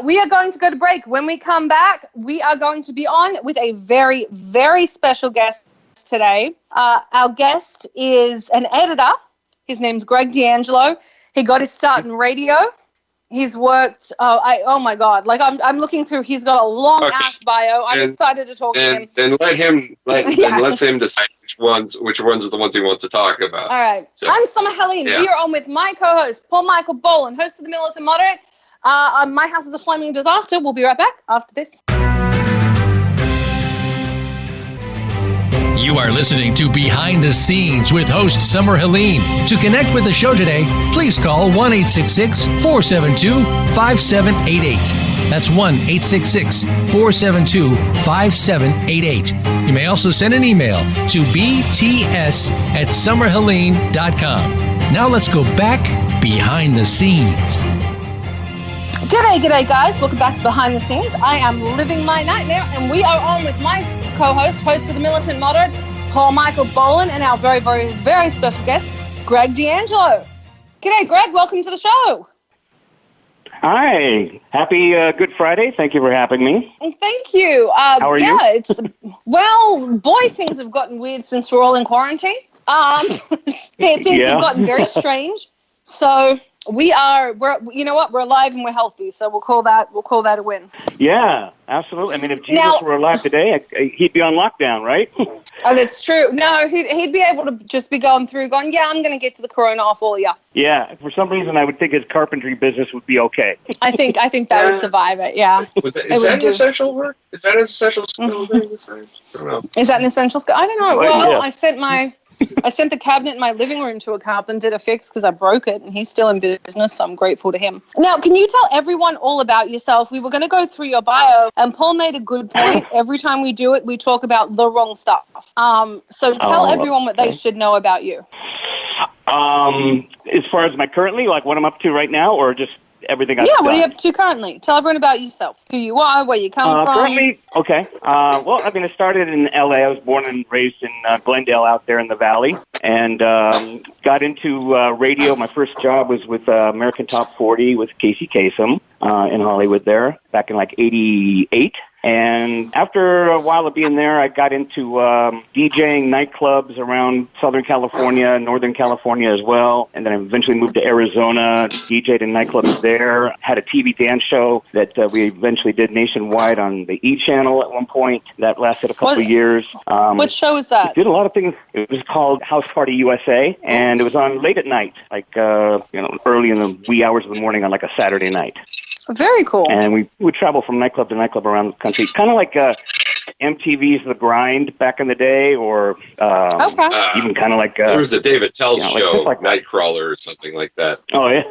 We are going to go to break. When we come back, we are going to be on with a very, very special guest today. Our guest is an editor. His name's Greg D'Angelo. He got his start in radio. He's worked, oh my God, like I'm looking through, he's got a long ass bio. I'm excited to talk to him. Then let him decide which ones are the ones he wants to talk about. All right. So, I'm Summer Helene. Yeah. We are on with my co-host, Paul Michael Boland, host of The Militant Moderate. My House is a Flaming Disaster. We'll be right back after this. You are listening to Behind the Scenes with host Summer Helene. To connect with the show today, please call 1-866-472-5788. That's 1-866-472-5788. You may also send an email to bts@summerhelene.com. Now let's go back behind the scenes. G'day, guys. Welcome back to Behind the Scenes. I am living my nightmare, and we are on with my co-host, host of The Militant Moderate, Paul Michael Boland, and our very, very, very special guest, Greg D'Angelo. G'day, Greg. Welcome to the show. Hi. Happy Good Friday. Thank you for having me. Thank you. How are you? Boy, things have gotten weird since we're all in quarantine. Things have gotten very strange. So we're alive and we're healthy. So we'll call that a win. Yeah, absolutely. I mean, if Jesus were alive today, he'd be on lockdown, right? Oh, that's true. No, he'd be able to just be going, yeah, I'm going to get to the corona off all of you. Yeah, for some reason, I would think his carpentry business would be okay. I think that would survive it, yeah. Is that an essential work? Is that an essential skill? I don't know. Is that an essential skill? I don't know. Well, yeah. I sent the cabinet in my living room to a carpenter to fix because I broke it, and he's still in business, so I'm grateful to him. Now, can you tell everyone all about yourself? We were going to go through your bio, and Paul made a good point. Every time we do it, we talk about the wrong stuff. So tell everyone what they should know about you. As far as currently, like what I'm up to right now, or just everything I've done? What are you up to currently? Tell everyone about yourself, who you are, where you come from. Currently, okay. I started in L.A. I was born and raised in Glendale out there in the Valley, and got into radio. My first job was with American Top 40 with Casey Kasem in Hollywood there back in 88. And after a while of being there, I got into DJing nightclubs around Southern California, Northern California as well. And then I eventually moved to Arizona, DJed in nightclubs there. Had a TV dance show that we eventually did nationwide on the E! Channel at one point. That lasted a couple of years. What show was that? It did a lot of things. It was called House Party USA, and it was on late at night, early in the wee hours of the morning on a Saturday night. Very cool. And we would travel from nightclub to nightclub around the country, kind of like MTV's The Grind back in the day, or even kind of like... there was a David Tell show, Nightcrawler or something like that. Oh, yeah?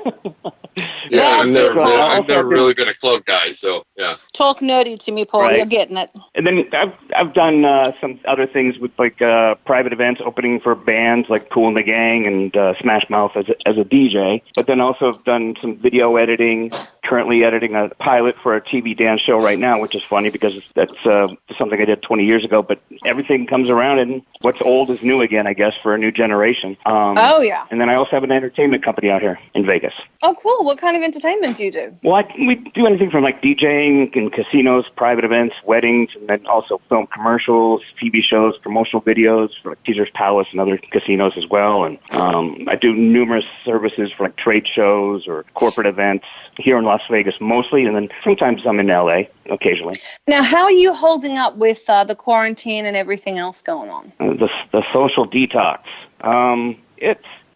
Yeah, I've never really been a club guy, so, yeah. Talk nerdy to me, Paul. Right. You're getting it. And then I've done some other things with, private events, opening for bands like Kool and the Gang and Smash Mouth as a DJ. But then also I've done some video editing, currently editing a pilot for a TV dance show right now, which is funny because that's something I did 20 years ago. But everything comes around, and what's old is new again, I guess, for a new generation. Yeah. And then I also have an entertainment company out here in Vegas. Oh, cool. What kind of entertainment do you do? Well, we do anything from DJing in casinos, private events, weddings, and then also film commercials, TV shows, promotional videos for Caesar's Palace and other casinos as well. And I do numerous services for trade shows or corporate events here in Las Vegas mostly, and then sometimes I'm in LA occasionally. Now, how are you holding up with the quarantine and everything else going on? The social detox.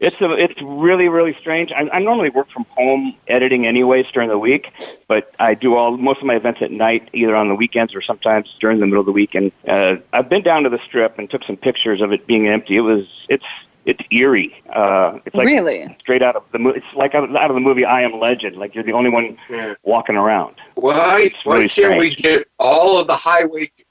It's really, really strange. I normally work from home editing anyways during the week, but I do most of my events at night, either on the weekends or sometimes during the middle of the week. And I've been down to the Strip and took some pictures of it being empty. It's eerie. It's like really straight out of the movie. It's like out of the movie I Am Legend. Like you're the only one walking around. Why can't we get all of the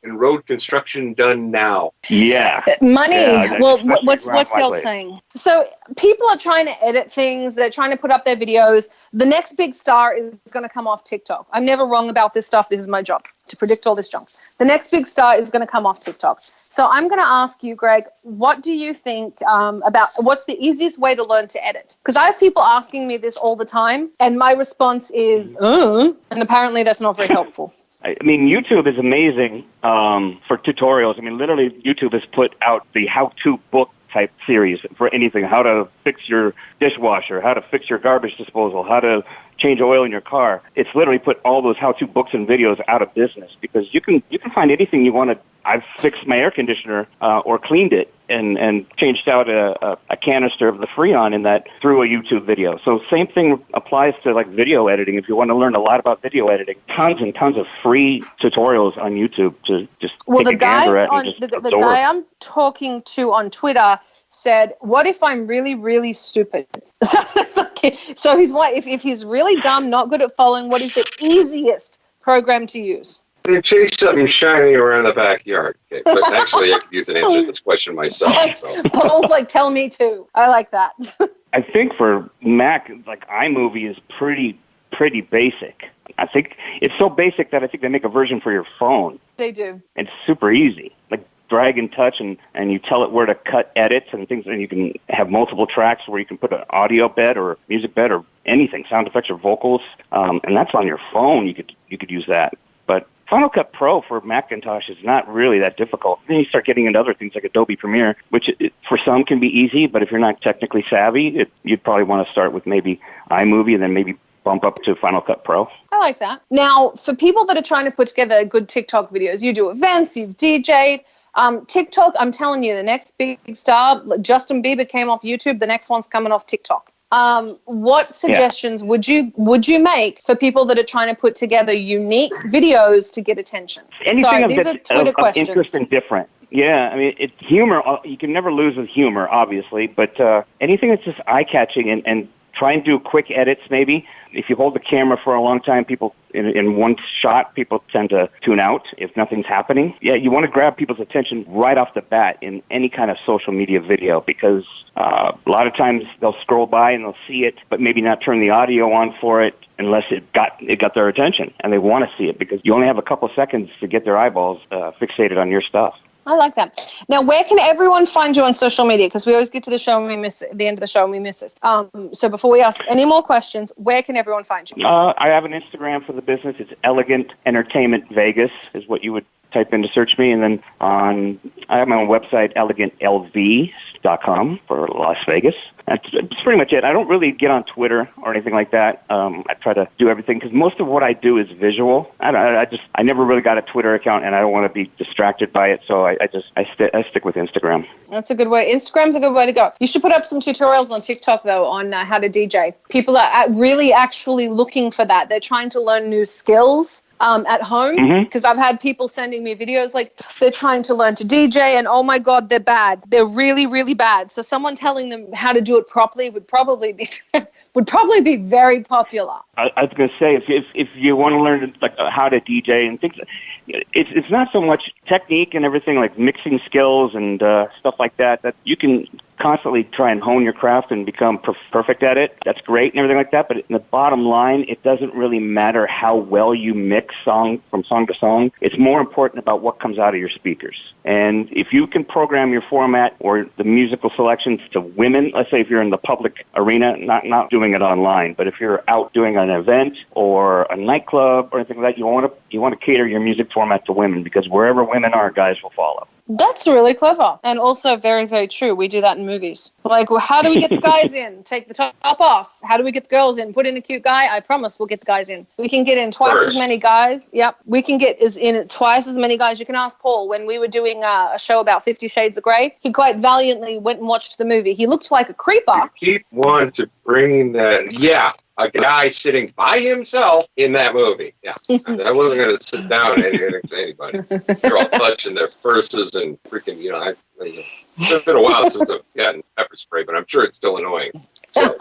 and road construction done now. Yeah. Money. Yeah, Well, especially what's around the old White Lake. saying? So people are trying to edit things. They're trying to put up their videos. The next big star is going to come off TikTok. I'm never wrong about this stuff. This is my job, to predict all this junk. The next big star is going to come off TikTok. So I'm going to ask you, Greg, what do you think about what's the easiest way to learn to edit? Because I have people asking me this all the time, and my response is, and apparently that's not very helpful. I mean, YouTube is amazing for tutorials. I mean, literally, YouTube has put out the how-to book type series for anything: how to fix your dishwasher, how to fix your garbage disposal, how to change oil in your car. It's literally put all those how-to books and videos out of business because you can find anything you want to. I've fixed my air conditioner or cleaned it and changed out a canister of the Freon in that through a YouTube video. So same thing applies to like video editing. If you want to learn a lot about video editing, tons and tons of free tutorials on YouTube to just take a gander at and just the guy I'm talking to on Twitter said, "What if I'm really, really stupid?" So he's what if he's really dumb, not good at following? What is the easiest program to use? They chase something shiny around the backyard. Okay, but actually, I could use an answer to this question myself. So. Paul's like, tell me too. I like that. I think for Mac, like iMovie is pretty basic. I think it's so basic that I think they make a version for your phone. They do. It's super easy. Like drag and touch and you tell it where to cut edits and things, and you can have multiple tracks where you can put an audio bed or music bed or anything, sound effects or vocals, and that's on your phone. You could use that. But Final Cut Pro for Macintosh is not really that difficult. Then you start getting into other things like Adobe Premiere, which for some can be easy, but if you're not technically savvy, you'd probably want to start with maybe iMovie and then maybe bump up to Final Cut Pro. I like that. Now, for people that are trying to put together good TikTok videos, you do events, you've DJ'd. TikTok, I'm telling you, the next big star, Justin Bieber came off YouTube, the next one's coming off TikTok. What suggestions would you make for people that are trying to put together unique videos to get attention? Anything these are Twitter of questions. Interest and different. Yeah, I mean, it's humor. You can never lose with humor, obviously, but anything that's just eye-catching and try and do quick edits maybe. If you hold the camera for a long time, people in one shot, people tend to tune out if nothing's happening. Yeah, you want to grab people's attention right off the bat in any kind of social media video because a lot of times they'll scroll by and they'll see it, but maybe not turn the audio on for it unless it got their attention and they want to see it because you only have a couple seconds to get their eyeballs fixated on your stuff. I like that. Now, where can everyone find you on social media? Because we always get to the show and we miss it, the end of the show and we miss it. So before we ask any more questions, where can everyone find you? I have an Instagram for the business. It's Elegant Entertainment Vegas is what you would type in to search me. And then I have my own website, elegantlv.com for Las Vegas. That's pretty much it. I don't really get on Twitter or anything like that. I try to do everything because most of what I do is visual. I never really got a Twitter account, and I don't want to be distracted by it. So I stick with Instagram. That's a good way. Instagram's a good way to go. You should put up some tutorials on TikTok though on how to DJ. People are really actually looking for that. They're trying to learn new skills. At home, because I've had people sending me videos like they're trying to learn to DJ and oh my God, they're bad. They're really, really bad. So someone telling them how to do it properly would probably be very popular. I was going to say, if you want to learn like how to DJ and things, it's not so much technique and everything like mixing skills and stuff like that you can constantly try and hone your craft and become perfect at it. That's great and everything like that. But in the bottom line, it doesn't really matter how well you mix song from song to song. It's more important about what comes out of your speakers. And if you can program your format or the musical selections to women, let's say if you're in the public arena, not doing it online, but if you're out doing an event or a nightclub or anything like that, you want to cater your music format to women because wherever women are, guys will follow. That's really clever and also very, very true. We do that in movies. Like, well, how do we get the guys in? Take the top off. How do we get the girls in? Put in a cute guy. I promise we'll get the guys in. We can get in twice as many guys. Yep. We can get in twice as many guys. You can ask Paul when we were doing a show about 50 Shades of Grey. He quite valiantly went and watched the movie. He looked like a creeper. You keep wanting to bring that. Yeah. A guy sitting by himself in that movie. Yeah. I wasn't going to sit down and say anybody. They're all clutching their purses and freaking, It's been a while since I've gotten pepper spray, but I'm sure it's still annoying. So,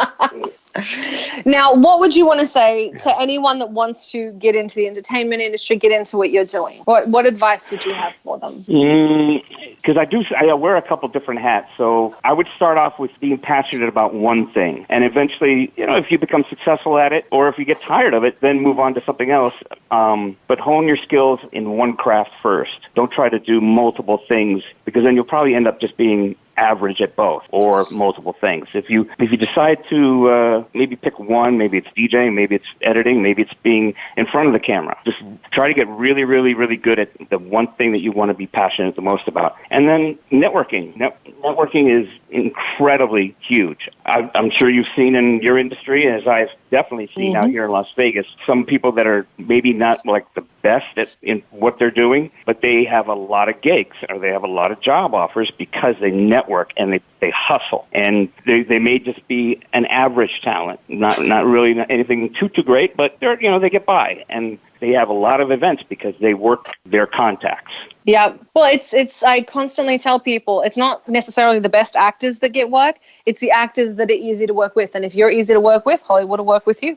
Now, what would you want to say to anyone that wants to get into the entertainment industry, get into what you're doing? What advice would you have for them? Because I wear a couple different hats. So I would start off with being passionate about one thing. And eventually, if you become successful at it, or if you get tired of it, then move on to something else. But hone your skills in one craft first. Don't try to do multiple things, because then you'll probably end up just being average at both or multiple things. If you decide to maybe pick one, maybe it's DJing, maybe it's editing, maybe it's being in front of the camera. Just try to get really, really, really good at the one thing that you want to be passionate the most about. And then networking. Networking is incredibly huge. I'm sure you've seen in your industry, as I've definitely seen out here in Las Vegas, some people that are maybe not like the best in what they're doing, but they have a lot of gigs or they have a lot of job offers because they network and they hustle. And they may just be an average talent, not really anything too great, but they get by. And they have a lot of events because they work their contacts. Yeah. Well, it's I constantly tell people it's not necessarily the best actors that get work. It's the actors that are easy to work with. And if you're easy to work with, Hollywood will work with you.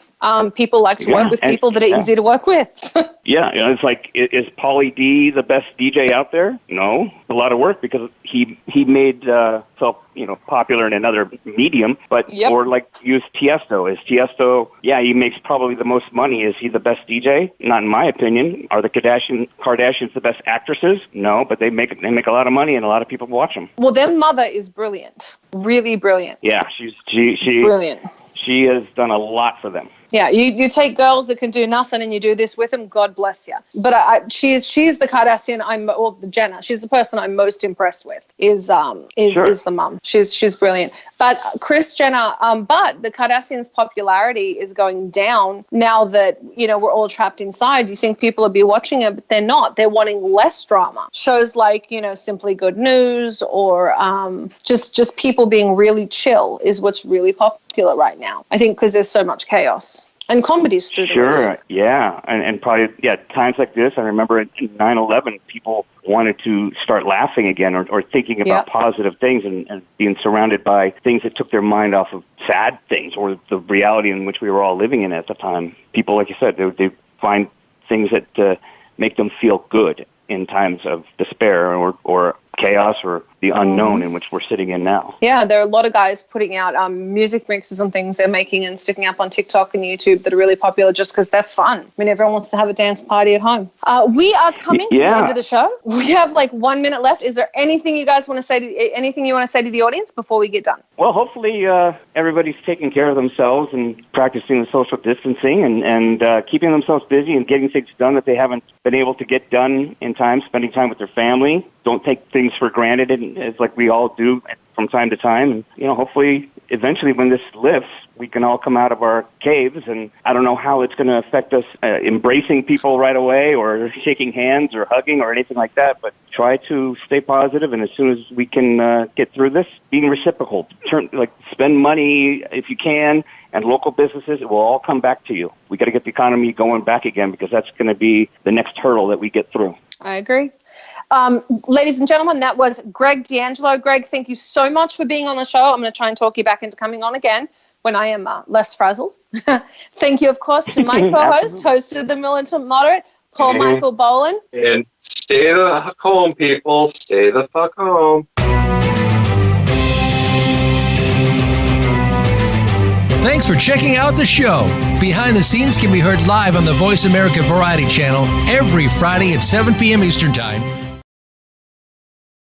People like to work with people that are easy to work with. Yeah. It's like, is Pauly D the best DJ out there? No. A lot of work because he made himself popular in another medium, but or like use Tiesto. Is Tiesto, he makes probably the most money. Is he the best DJ? Not in my opinion. Are the Kardashians the best actresses? No, but they make a lot of money and a lot of people watch them. Well, their mother is brilliant. Really brilliant. Yeah, she brilliant. She has done a lot for them. Yeah, you take girls that can do nothing and you do this with them, God bless you. But she's the Kardashian, or the Jenner. She's the person I'm most impressed with. Is the mum. She's brilliant. But Kris Jenner, but the Kardashians' popularity is going down now that we're all trapped inside. You think people will be watching it, but they're not. They're wanting less drama. Shows like Simply Good News or just people being really chill is what's really popular right now. I think because there's so much chaos. And comedy's through the roof. Yeah. And probably, times like this, I remember in 9/11, people wanted to start laughing again or thinking about positive things and being surrounded by things that took their mind off of sad things or the reality in which we were all living in at the time. People, like you said, they find things that make them feel good in times of despair or chaos or the unknown in which we're sitting in now. Yeah, there are a lot of guys putting out music mixes and things they're making and sticking up on TikTok and YouTube that are really popular just because they're fun. I mean, everyone wants to have a dance party at home. We are coming to the end of the show. We have like 1 minute left. Is there anything you guys want to say to the audience before we get done? Well, hopefully everybody's taking care of themselves and practicing the social distancing and keeping themselves busy and getting things done that they haven't been able to get done in time, spending time with their family. Don't take things for granted, it's like we all do from time to time. And, hopefully, eventually when this lifts, we can all come out of our caves. And I don't know how it's going to affect us embracing people right away or shaking hands or hugging or anything like that. But try to stay positive. And as soon as we can get through this, being reciprocal, spend money if you can. And local businesses, it will all come back to you. We got to get the economy going back again because that's going to be the next hurdle that we get through. I agree. Ladies and gentlemen, that was Greg D'Angelo. Greg, thank you so much for being on the show. I'm going to try and talk you back into coming on again when I am less frazzled. Thank you, of course, to my co-host, host of The Militant Moderate, Paul Michael Boland. And stay the fuck home, people. Stay the fuck home. Thanks for checking out the show. Behind the Scenes can be heard live on the Voice America Variety Channel every Friday at 7 p.m. Eastern Time